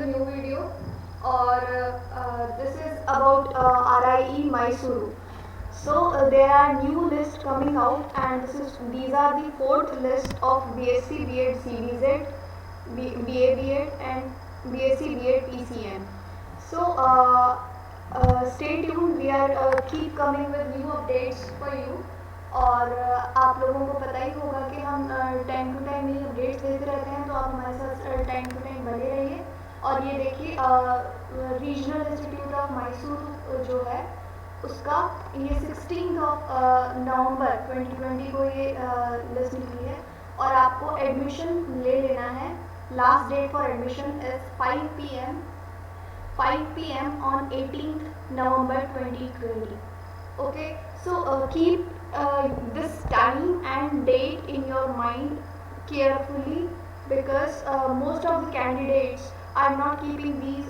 the new video, or this is about RIE Mysuru. So there are new lists coming out, and these are the fourth list of BSc B.Ed CBZ, BA B.Ed, and BSc B.Ed PCM. So stay tuned. We are keep coming with new updates for you. और आप लोगों को पता ही होगा कि हम time to time ये updates देते रहते हैं, तो आप हमारे साथ टाइम टू टाइम बने रहिए. और ये देखिए रीजनल इंस्टीट्यूट ऑफ मैसूर जो है उसका ये 16 नवंबर 2020 को ये लिस्ट निकली है, और आपको एडमिशन ले लेना है. Last date for admission is 5 p.m. on 18th November 2020. Okay, so keep this time and date in your mind carefully, because most of the candidates are not keeping these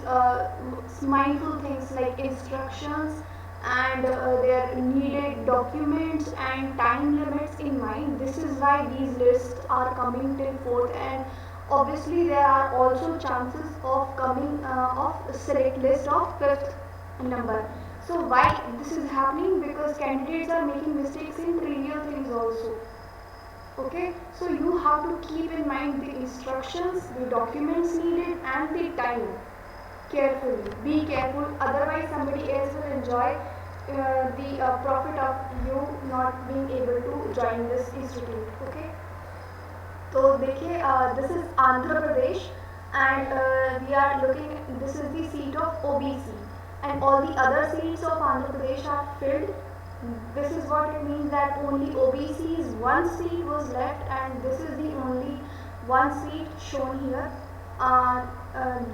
mindful things like instructions and their needed documents and time limits in mind. This is why these lists are coming till 4th, and obviously there are also chances of coming of select list of 5th number. So why this is happening? Because candidates are making mistakes in trivial things also. Okay, so you have to keep in mind the instructions, the documents needed, and the time carefully. Be careful, otherwise somebody else will enjoy the profit of you not being able to join this institute. Okay, तो देखिए this is Andhra Pradesh, and we are looking, this is the seat of OBC, and all the other seats of Andhra Pradesh are filled. This is what it means, that only OBC's one seat was left, and this is the only one seat shown here.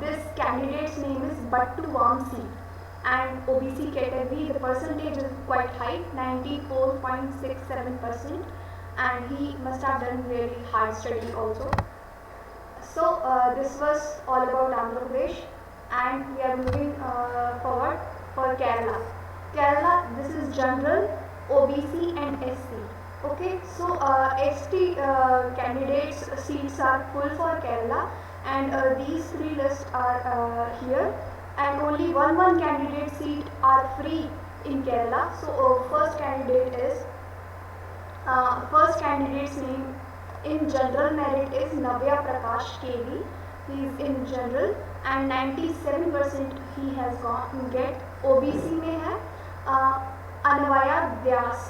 This candidate's name is Battu Vamsi, and OBC category, the percentage is quite high, 94.67%, and he must have done really hard study also. So this was all about Andhra Pradesh, and we are moving forward for Kerala. Kerala, this is general, OBC and SC. Okay, so ST candidates seats are full for Kerala, and these three lists are here, and only one candidate seat are free in Kerala. So first candidate's name in general merit is Navya Prakash KV. He is in general, and 97% he has get. OBC में है Anvaya Vyas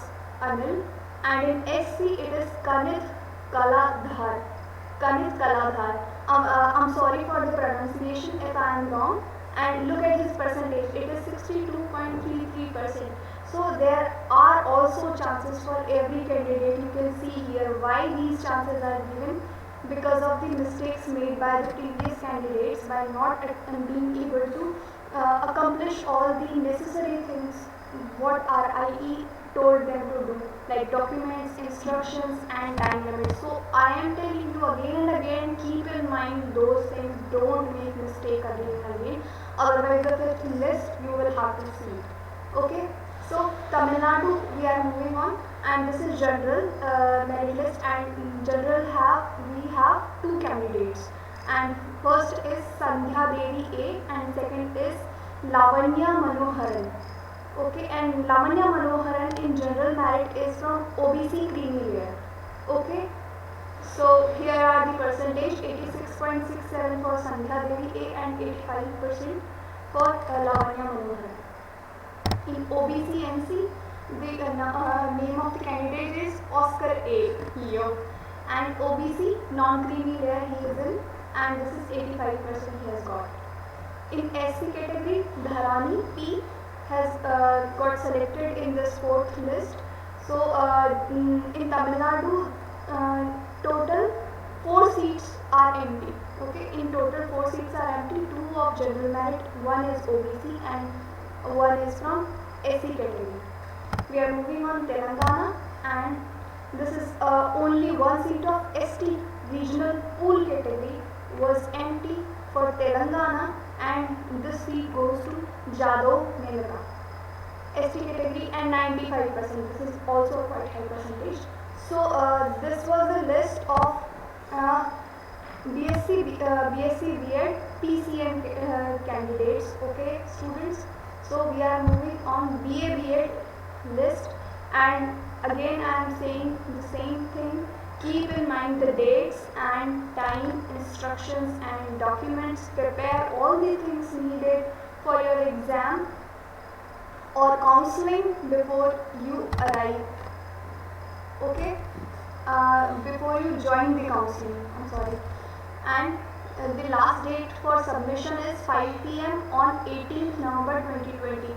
Anil, and in SC it is Kanit Kaladhar. I'm sorry for the pronunciation if I am wrong. And look at his percentage, it is 62.33%. So there are also chances for every candidate. You can see here why these chances are given, because of the mistakes made by the previous candidates by not being able to accomplish all the necessary things what RIE told them to do, like documents, instructions, and time limits. So I am telling you again and again, keep in mind those things, don't make mistake again and again, otherwise the 5th list you will have to see. Okay, so Tamil Nadu, we are moving on, and this is general merit list, and general we have two candidates, and first is Sandhya Devi A, and second is Lavanya Manoharan. Okay, and Lavanya Manoharan in general merit is from OBC creamy layer. Okay, so here are the percentage, 86.67 for Sandhya Devi A and 85% for Lavanya Manoharan. In OBC NC, the name of the candidate is Oscar A here, and OBC non-creamy layer he is in, and this is 85% he has got. In SC category, Dharani P has got selected in this 4th list. So in Tamil Nadu, total 4 seats are empty. Okay, in total 4 seats are empty, 2 of general merit, 1 is OBC, and 1 is from SC category. We are moving on Telangana, and this is only 1 seat of ST regional pool category was empty for Telangana, and this seat goes to Jadhav Melaka. ST category, and 95%. This is also a quite high percentage. So this was the list of BSc B.Ed PCM candidates. Okay, students. So we are moving on BA B.Ed list, and again I am saying the same thing. Keep in mind the dates and time, instructions and documents. Prepare all the things needed for your exam or counseling before you arrive. Okay, before you join the counseling. I'm sorry. And the last date for submission is 5 p.m. on 18th November 2020.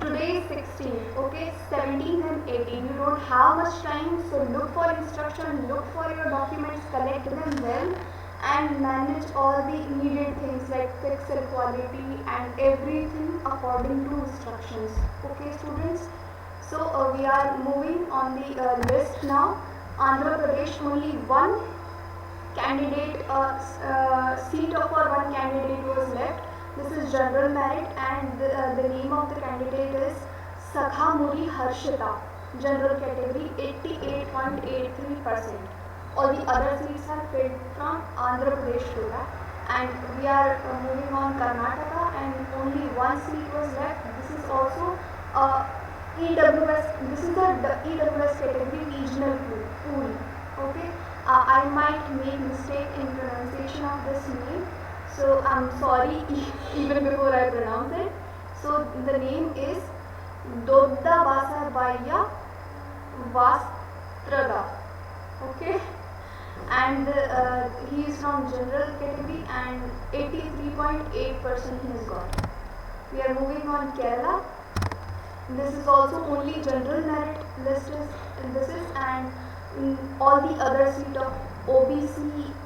Today is 16th, okay, 17th and 18th. You don't have much time, so look for instruction, look for your documents, collect them well, and manage all the needed things like pixel quality and everything according to instructions. Okay, students. So we are moving on the list now. Andhra Pradesh, only one candidate, seat for one candidate was left. This is general merit, and the name of the candidate is Sakhamuri Harshita, general category 88.83%. All the other seats are filled from Andhra Pradesh to that. And we are moving on Karnataka, and only one seat was left. This is also EWS. This is the EWS category regional pool. Okay. I might make mistake in pronunciation of this name, so I'm sorry even before I pronounce it. So the name is Dodda Basabaya Vastraga. Okay, and he is from general category, and 83.8% he has got. We are moving on Kerala. This is also only general merit list and all the other seat of OBC,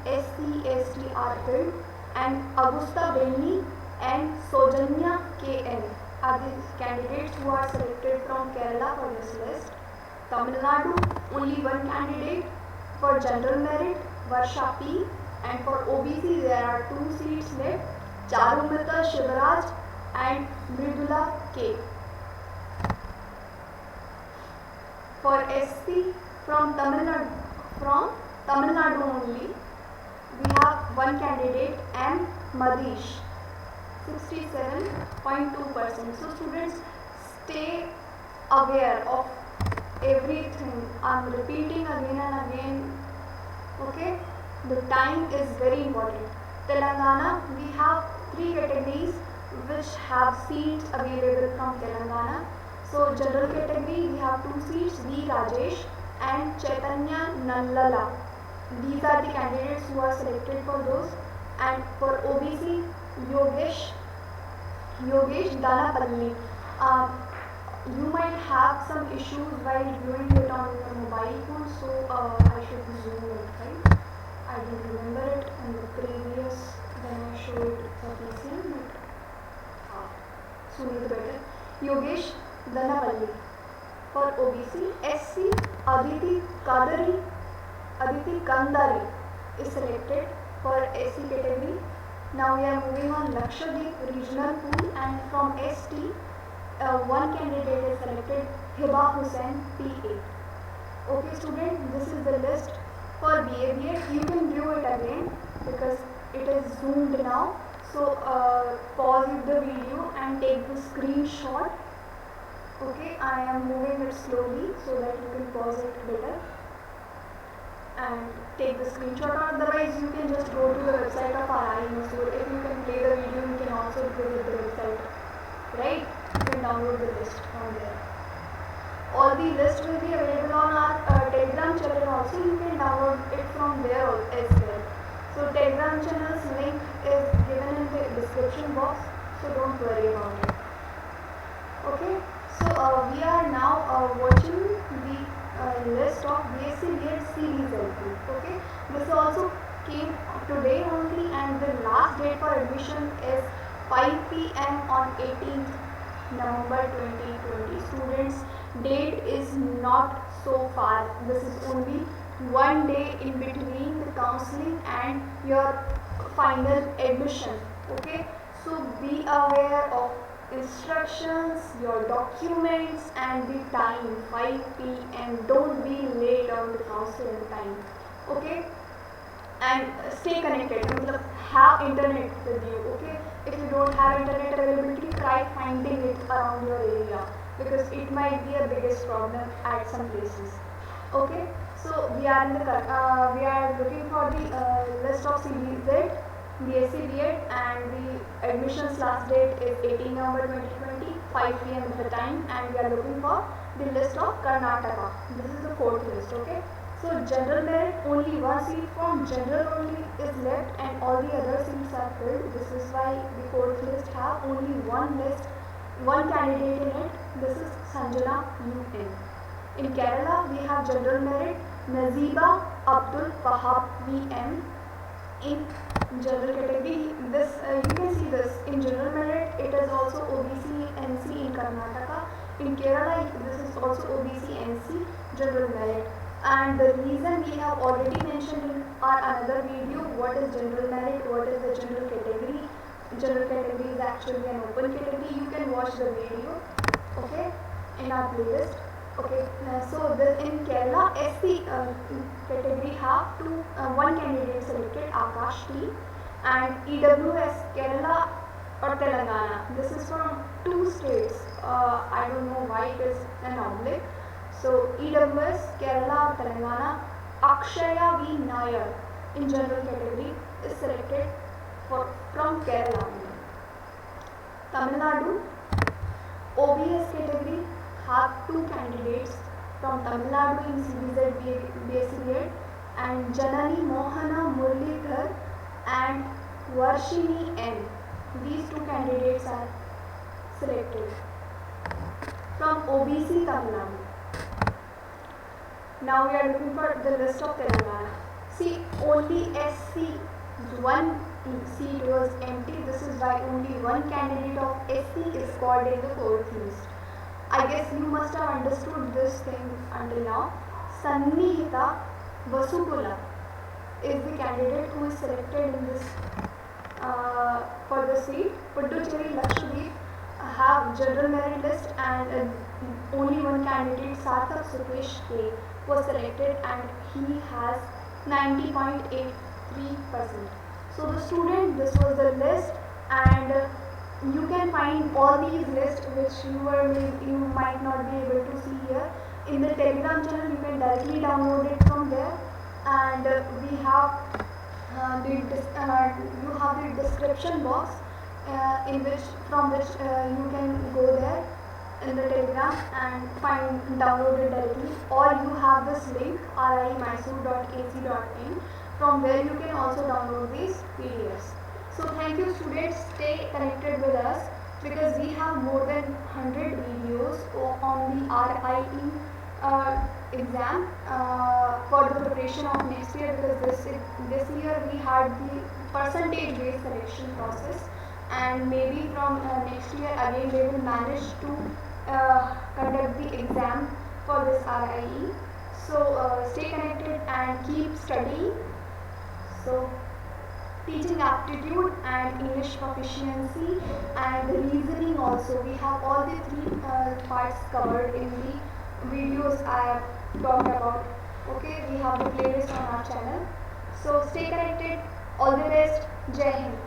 SC, ST are filled, and Augusta Benny and Sojanya KN are the candidates who are selected from Kerala for this list. Tamil Nadu, only one candidate for general merit, Varsha P, and for OBC there are two seats left, Charumita Shivaraj and Mridula K. For SC, from Tamil Nadu only, we have one candidate, M. Madish, 67.2%. So students, stay aware of everything. I'm repeating again and again. Okay, the time is very important. Telangana, we have three categories which have seats available from Telangana. So general category, we have two seats, V. Rajesh and Chaitanya Nallala. These are the candidates who are selected for those. And for OBC, Yogesh Danapalli. You might have some issues while doing it on your mobile phone, so I should zoom it, right? I don't remember it in the previous when I showed for PCM, but sooner the better. Yogesh Danapalli. For OBC, SC, Aditi Kandari is selected for SC category. Now we are moving on Lakshadweep regional pool, and from ST, one candidate is selected, Hiba Hussain PA. Okay student, this is the list for BA B.Ed. You can view it again because it is zoomed now. So pause the video and take the screenshot. Okay, I am moving it slowly so that you can pause it better and take the screenshot, or otherwise you can just go to the website of RI. So if you can play the video, you can also visit the website, right? You can download the list from there. All the list will be available on our Telegram channel also. You can download it from there as well. So Telegram channel's link is given in the description box, so don't worry about it. Okay. So we are now watching the list of BSc B.Ed series LP. Okay, this also came today only, and the last date for admission is 5 p.m. on 18th November 2020. Students, date is not so far. This is only one day in between the counseling and your final admission. Okay, so be aware of instructions, your documents, and the time, 5 p.m. Don't be late on the counseling time. Okay, and stay connected. मतलब have internet with you. Okay, if you don't have internet availability, try finding it around your area because it might be a biggest problem at some places. Okay, so we are we are looking for the list of CBZ, BSc B.Ed, and the admissions last date is 18 November 2020, 5 p.m. is the time, and we are looking for the list of Karnataka. This is the fourth list. Okay. So general merit, only one seat from general only is left and all the other seats are filled. This is why the fourth list have only one candidate in it. This is Sanjana UN. In Kerala, we have general merit Naziba Abdul Wahab VM. In general category, this you can see this in general merit. It is also OBC NC in Karnataka. In Kerala, this is also OBC NC general merit. And the reason we have already mentioned in our another video what is general merit, what is the general category. General category is actually an open category. You can watch the video, okay, in our playlist. Okay, so in Kerala, SC category have one candidate selected, Akash T, and EWS Kerala or Telangana. This is from two states. I don't know why it is an oblique. So EWS Kerala or Telangana, Akshaya V Nair in general category is selected from Kerala. Tamil Nadu, OBS category have two candidates from Tamil Nadu in CBZ BSc B.Ed, and Janani Mohana Murlidhar and Varshini N. These two candidates are selected from OBC Tamil Nadu. Now we are looking for the list of Telangana. See, only SC, one seat was empty. This is why only one candidate of SC is called in the fourth list. I guess you must have understood this thing until now. Sannihita Vasukula is the candidate who is selected in this for the seat. Puducherry Lakshadweep have general merit list and only one candidate, Sarthak Sukesh K, was selected and he has 90.83%. So the student, this was the list, and you can find all these lists which you might not be able to see here in the Telegram channel. You can directly download it from there, and we have you have the description box from which you can go there in the Telegram and download it directly, or you have this link rimysore.ac.in from where you can also download these PDFs. So thank you students, stay connected with us because we have more than 100 videos on the RIE exam for the preparation of next year, because this year we had the percentage based selection process, and maybe from next year again they will manage to conduct the exam for this RIE. So stay connected and keep studying. So teaching aptitude and English proficiency and reasoning also, we have all the three parts covered in the videos I have talked about. Okay, we have the playlist on our channel. So stay connected. All the best. Jai Hind.